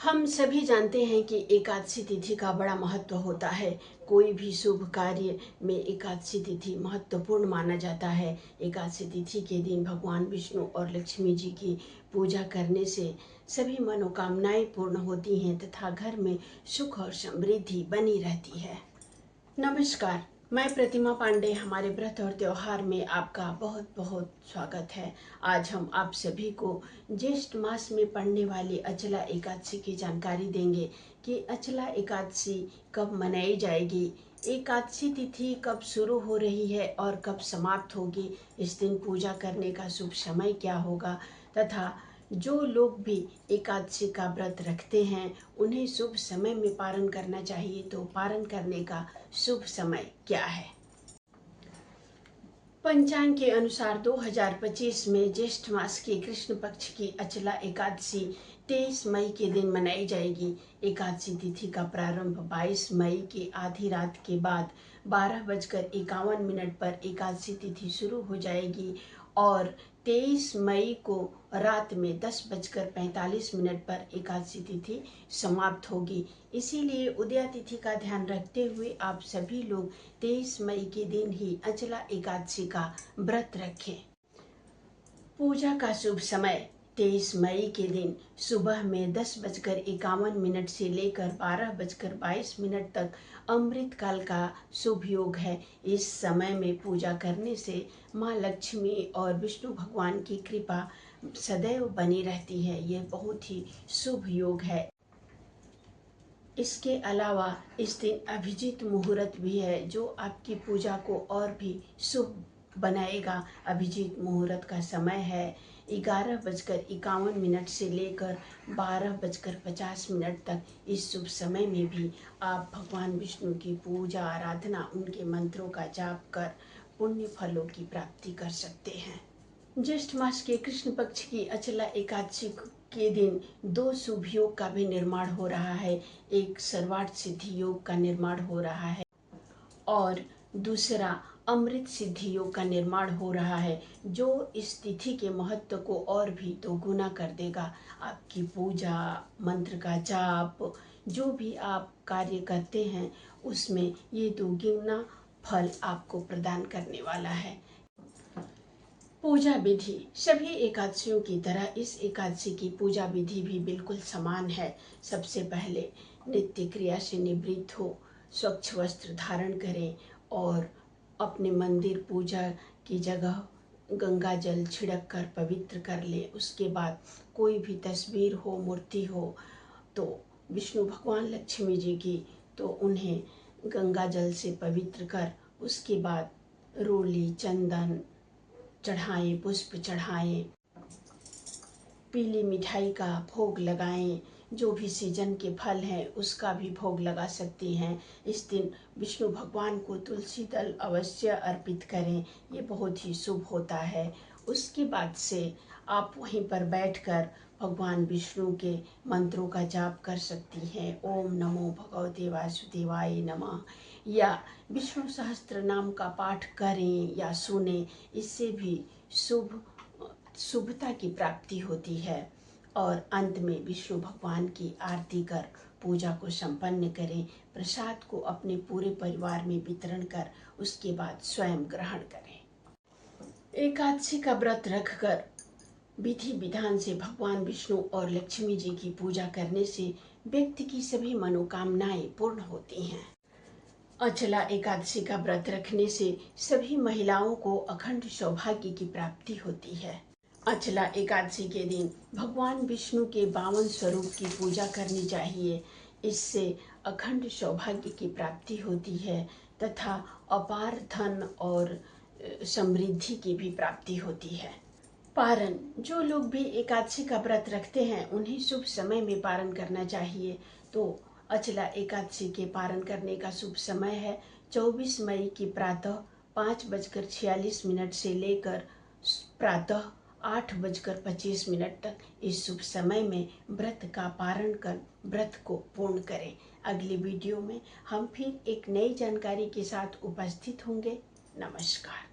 हम सभी जानते हैं कि एकादशी तिथि का बड़ा महत्व होता है। कोई भी शुभ कार्य में एकादशी तिथि महत्वपूर्ण माना जाता है। एकादशी तिथि के दिन भगवान विष्णु और लक्ष्मी जी की पूजा करने से सभी मनोकामनाएं पूर्ण होती हैं तथा घर में सुख और समृद्धि बनी रहती है। नमस्कार, मैं प्रतिमा पांडे। हमारे व्रत और त्योहार में आपका बहुत बहुत स्वागत है। आज हम आप सभी को ज्येष्ठ मास में पड़ने वाली अचला एकादशी की जानकारी देंगे कि अचला एकादशी कब मनाई जाएगी, एकादशी तिथि कब शुरू हो रही है और कब समाप्त होगी, इस दिन पूजा करने का शुभ समय क्या होगा तथा जो लोग भी एकादशी का व्रत रखते हैं उन्हें शुभ समय में पारण करना चाहिए, तो पारण करने का शुभ समय क्या है। पंचांग के अनुसार 2025 में ज्येष्ठ मास की कृष्ण पक्ष की अचला एकादशी 23 मई के दिन मनाई जाएगी। एकादशी तिथि का प्रारंभ 22 मई की आधी रात के बाद 12:51 पर एकादशी तिथि शुरू हो जाएगी और 23 मई को रात में 10:45 पर एकादशी तिथि समाप्त होगी। इसीलिए उदया तिथि का ध्यान रखते हुए आप सभी लोग 23 मई के दिन ही अचला एकादशी का व्रत रखें। पूजा का शुभ समय 23 मई के दिन सुबह में 10:51 से लेकर 12:22 तक अमृत काल का शुभ योग है। इस समय में पूजा करने से माँ लक्ष्मी और विष्णु भगवान की कृपा सदैव बनी रहती है। ये बहुत ही शुभ योग है। इसके अलावा इस दिन अभिजीत मुहूर्त भी है जो आपकी पूजा को और भी शुभ बनाएगा। अभिजीत मुहूर्त का समय है 11:51 से लेकर 12:50 तक। इस शुभ समय में भी आप भगवान विष्णु की पूजा आराधना, उनके मंत्रों का जाप कर पुण्य फलों की प्राप्ति कर सकते हैं। ज्येष्ठ मास के कृष्ण पक्ष की अचला एकादशी के दिन 2 शुभ योग का भी निर्माण हो रहा है। एक सर्वार्थ सिद्धि योग का निर्माण हो रहा है और दूसरा अमृत सिद्धि योग का निर्माण हो रहा है, जो इस तिथि के महत्व को और भी दोगुना कर देगा। आपकी पूजा, मंत्र का जाप, जो भी आप कार्य करते हैं उसमें ये दोगुना फल आपको प्रदान करने वाला है। पूजा विधि सभी एकादशियों की तरह इस एकादशी की पूजा विधि भी बिल्कुल समान है। सबसे पहले नित्य क्रिया से निवृत्त हो, स्वच्छ वस्त्र धारण करें और अपने मंदिर पूजा की जगह गंगा जल छिड़क कर पवित्र कर लें। उसके बाद कोई भी तस्वीर हो, मूर्ति हो तो विष्णु भगवान, लक्ष्मी जी की, तो उन्हें गंगा जल से पवित्र कर उसके बाद रोली, चंदन चढ़ाएं, पुष्प चढ़ाएं, पीली मिठाई का भोग लगाएं। जो भी सीजन के फल हैं उसका भी भोग लगा सकती हैं। इस दिन विष्णु भगवान को तुलसी दल अवश्य अर्पित करें, ये बहुत ही शुभ होता है। उसके बाद से आप वहीं पर बैठकर भगवान विष्णु के मंत्रों का जाप कर सकती हैं। ओम नमो भगवते वासुदेवाय नमः या विष्णु सहस्त्र नाम का पाठ करें या सुने, इससे भी शुभता की प्राप्ति होती है। और अंत में विष्णु भगवान की आरती कर पूजा को संपन्न करें। प्रसाद को अपने पूरे परिवार में वितरण कर उसके बाद स्वयं ग्रहण करें। एकादशी का व्रत रखकर विधि विधान से भगवान विष्णु और लक्ष्मी जी की पूजा करने से व्यक्ति की सभी मनोकामनाएं पूर्ण होती हैं। अचला एकादशी का व्रत रखने से सभी महिलाओं को अखंड सौभाग्य की प्राप्ति होती है। अचला एकादशी के दिन भगवान विष्णु के 52 स्वरूप की पूजा करनी चाहिए। इससे अखंड सौभाग्य की प्राप्ति होती है तथा अपार धन और समृद्धि की भी प्राप्ति होती है। पारण, जो लोग भी एकादशी का व्रत रखते हैं उन्हें शुभ समय में पारण करना चाहिए। तो अचला एकादशी के पारण करने का शुभ समय है 24 मई की प्रातः 5:46 से लेकर प्रातः 8:25 तक। इस शुभ समय में व्रत का पारण कर व्रत को पूर्ण करें। अगली वीडियो में हम फिर एक नई जानकारी के साथ उपस्थित होंगे। नमस्कार।